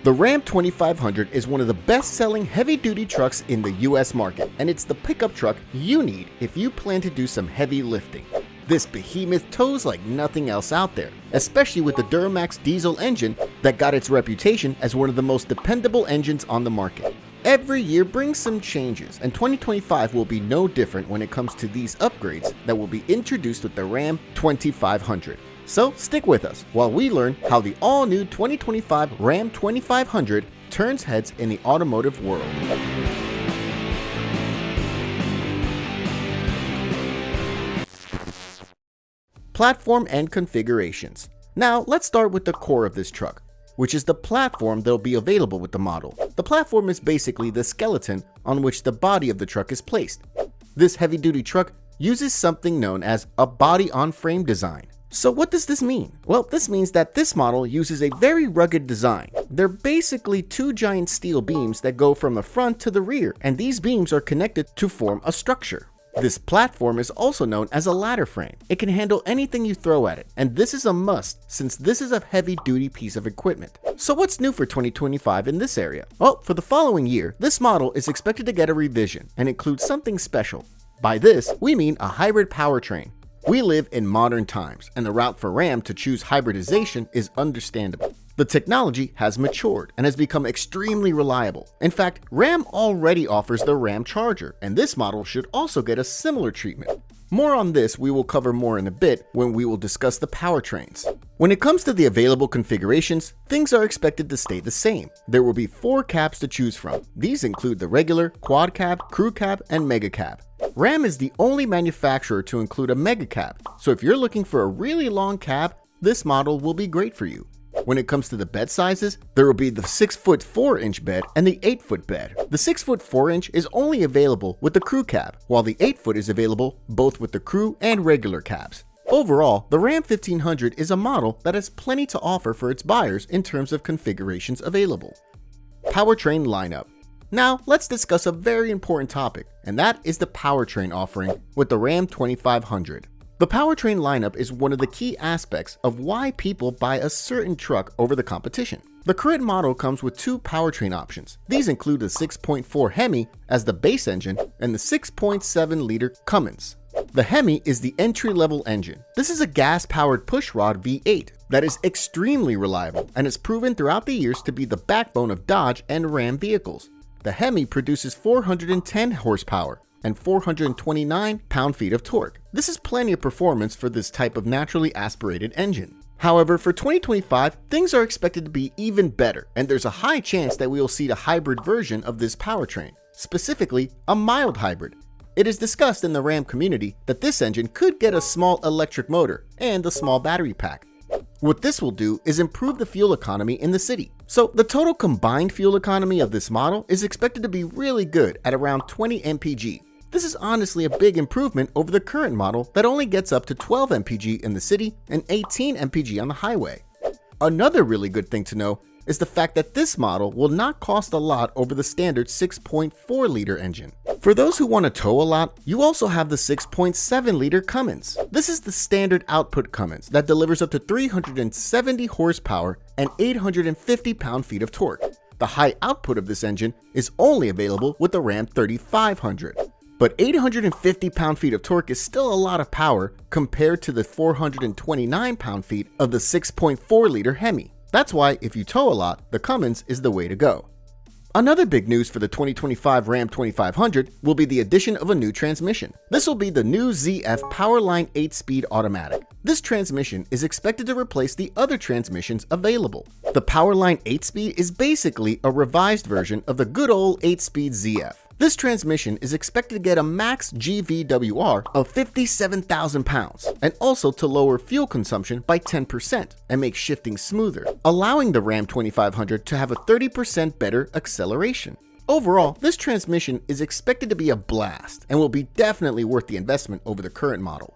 The Ram 2500 is one of the best-selling heavy-duty trucks in the US market, and it's the pickup truck you need if you plan to do some heavy lifting. This behemoth tows like nothing else out there, especially with the Duramax diesel engine that got its reputation as one of the most dependable engines on the market. Every year brings some changes, and 2025 will be no different when it comes to these upgrades that will be introduced with the Ram 2500. So stick with us while we learn how the all-new 2025 Ram 2500 turns heads in the automotive world. Platform and configurations. Now let's start with the core of this truck, which is the platform that will be available with the model. The platform is basically the skeleton on which the body of the truck is placed. This heavy-duty truck uses something known as a body-on-frame design. So what does this mean? Well, this means that this model uses a very rugged design. They're basically two giant steel beams that go from the front to the rear, and these beams are connected to form a structure. This platform is also known as a ladder frame. It can handle anything you throw at it, and this is a must since this is a heavy-duty piece of equipment. So what's new for 2025 in this area? Well, for the following year, this model is expected to get a revision and include something special. By this, we mean a hybrid powertrain. We live in modern times, and the route for Ram to choose hybridization is understandable. The technology has matured and has become extremely reliable. In fact, Ram already offers the Ram Charger, and this model should also get a similar treatment. More on this we will cover more in a bit when we will discuss the powertrains. When it comes to the available configurations, things are expected to stay the same. There will be 4 cabs to choose from. These include the regular, quad cab, crew cab, and mega cab. Ram is the only manufacturer to include a mega cab, so if you're looking for a really long cab, this model will be great for you. When it comes to the bed sizes, there will be the 6-foot 4-inch bed and the 8-foot bed. The 6-foot 4-inch is only available with the crew cab, while the 8-foot is available both with the crew and regular cabs. Overall, the Ram 1500 is a model that has plenty to offer for its buyers in terms of configurations available. Powertrain lineup. Now, let's discuss a very important topic, and that is the powertrain offering with the Ram 2500. The powertrain lineup is one of the key aspects of why people buy a certain truck over the competition. The current model comes with 2 powertrain options. These include the 6.4 Hemi as the base engine and the 6.7-liter Cummins. The Hemi is the entry-level engine. This is a gas-powered pushrod V8 that is extremely reliable and has proven throughout the years to be the backbone of Dodge and Ram vehicles. The Hemi produces 410 horsepower and 429 pound-feet of torque. This is plenty of performance for this type of naturally aspirated engine. However, for 2025, things are expected to be even better, and there's a high chance that we will see the hybrid version of this powertrain, specifically a mild hybrid. It is discussed in the Ram community that this engine could get a small electric motor and a small battery pack. What this will do is improve the fuel economy in the city. So the total combined fuel economy of this model is expected to be really good at around 20 mpg. This is honestly a big improvement over the current model that only gets up to 12 mpg in the city and 18 mpg on the highway. Another really good thing to know is the fact that this model will not cost a lot over the standard 6.4-liter engine. For those who want to tow a lot, you also have the 6.7-liter Cummins. This is the standard output Cummins that delivers up to 370 horsepower and 850 pound-feet of torque. The high output of this engine is only available with the Ram 3500. But 850 pound-feet of torque is still a lot of power compared to the 429 pound-feet of the 6.4-liter Hemi. That's why if you tow a lot, the Cummins is the way to go. Another big news for the 2025 Ram 2500 will be the addition of a new transmission. This will be the new ZF Powerline 8-speed automatic. This transmission is expected to replace the other transmissions available. The Powerline 8-speed is basically a revised version of the good old 8-speed ZF. This transmission is expected to get a max GVWR of 57,000 pounds and also to lower fuel consumption by 10% and make shifting smoother, allowing the Ram 2500 to have a 30% better acceleration. Overall, this transmission is expected to be a blast and will be definitely worth the investment over the current model.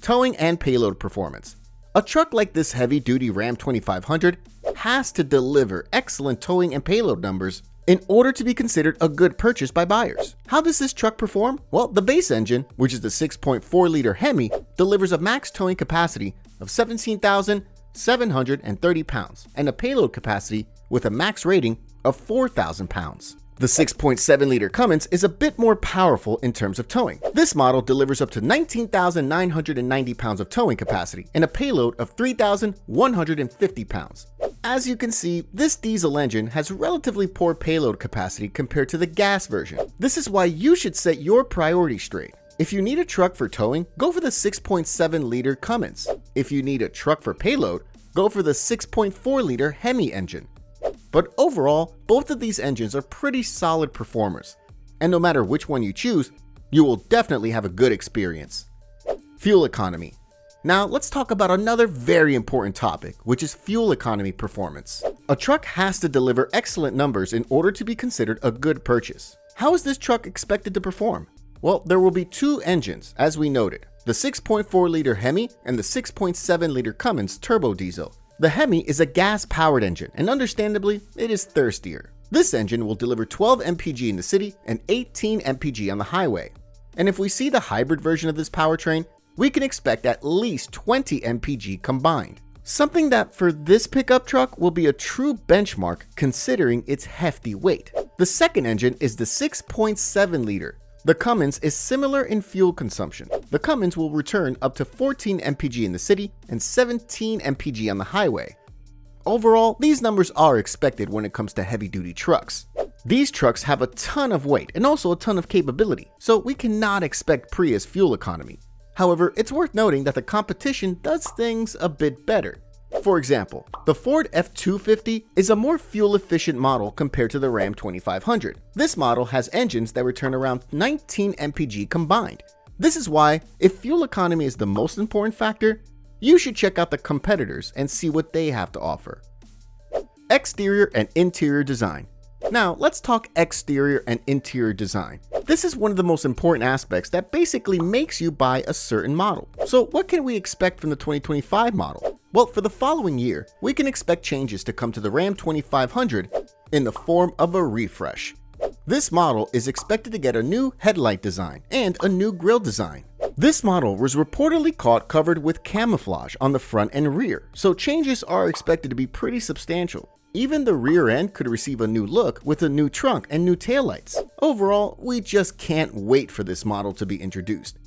Towing and payload performance. A truck like this heavy-duty Ram 2500 has to deliver excellent towing and payload numbers in order to be considered a good purchase by buyers. How does this truck perform? Well, the base engine, which is the 6.4-liter Hemi, delivers a max towing capacity of 17,730 pounds and a payload capacity with a max rating of 4,000 pounds. The 6.7-liter Cummins is a bit more powerful in terms of towing. This model delivers up to 19,990 pounds of towing capacity and a payload of 3,150 pounds. As you can see, this diesel engine has relatively poor payload capacity compared to the gas version. This is why you should set your priorities straight. If you need a truck for towing, go for the 6.7-liter Cummins. If you need a truck for payload, go for the 6.4-liter Hemi engine. But overall, both of these engines are pretty solid performers, and no matter which one you choose, you will definitely have a good experience. Fuel economy. Now let's talk about another very important topic, which is fuel economy performance. A truck has to deliver excellent numbers in order to be considered a good purchase. How is this truck expected to perform? Well, there will be two engines, as we noted, the 6.4-liter Hemi and the 6.7-liter Cummins turbo diesel. The Hemi is a gas-powered engine, and understandably, it is thirstier. This engine will deliver 12 mpg in the city and 18 mpg on the highway. And if we see the hybrid version of this powertrain, we can expect at least 20 mpg combined. Something that for this pickup truck will be a true benchmark considering its hefty weight. The second engine is the 6.7-liter. The Cummins is similar in fuel consumption. The Cummins will return up to 14 mpg in the city and 17 mpg on the highway. Overall, these numbers are expected when it comes to heavy-duty trucks. These trucks have a ton of weight and also a ton of capability, so we cannot expect Prius fuel economy. However, it's worth noting that the competition does things a bit better. For example, the Ford F-250 is a more fuel-efficient model compared to the Ram 2500. This model has engines that return around 19 mpg combined. This is why, if fuel economy is the most important factor, you should check out the competitors and see what they have to offer. Exterior and interior design. Now, let's talk exterior and interior design. This is one of the most important aspects that basically makes you buy a certain model. So what can we expect from the 2025 model? Well, for the following year, we can expect changes to come to the Ram 2500 in the form of a refresh. This model is expected to get a new headlight design and a new grille design. This model was reportedly caught covered with camouflage on the front and rear, so changes are expected to be pretty substantial. Even the rear end could receive a new look with a new trunk and new taillights. Overall, we just can't wait for this model to be introduced.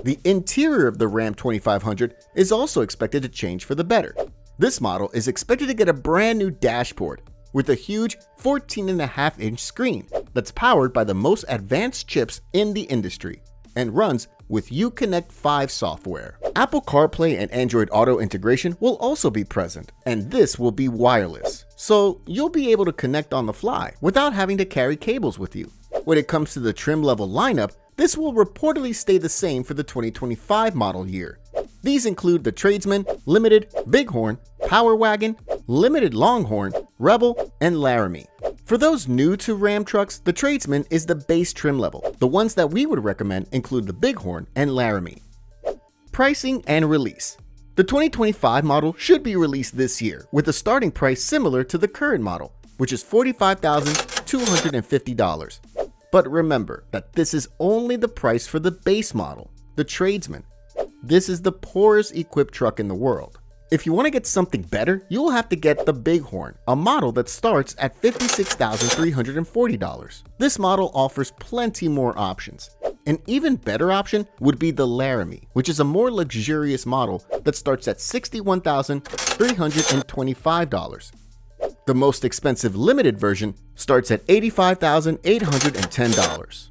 The interior of the Ram 2500 is also expected to change for the better. This model is expected to get a brand new dashboard with a huge 14.5-inch screen that's powered by the most advanced chips in the industry and runs with Uconnect 5 software. Apple CarPlay and Android Auto integration will also be present, and this will be wireless, so you'll be able to connect on the fly without having to carry cables with you. When it comes to the trim level lineup, this will reportedly stay the same for the 2025 model year. These include the Tradesman, Limited, Bighorn, Power Wagon, Limited Longhorn, Rebel, and Laramie. For those new to Ram trucks, the Tradesman is the base trim level. The ones that we would recommend include the Bighorn and Laramie. Pricing and release. The 2025 model should be released this year with a starting price similar to the current model, which is $45,250. But remember that this is only the price for the base model, the Tradesman. This is the poorest equipped truck in the world. If you want to get something better, you will have to get the Bighorn, a model that starts at $56,340. This model offers plenty more options. An even better option would be the Laramie, which is a more luxurious model that starts at $61,325. The most expensive limited version starts at $85,810.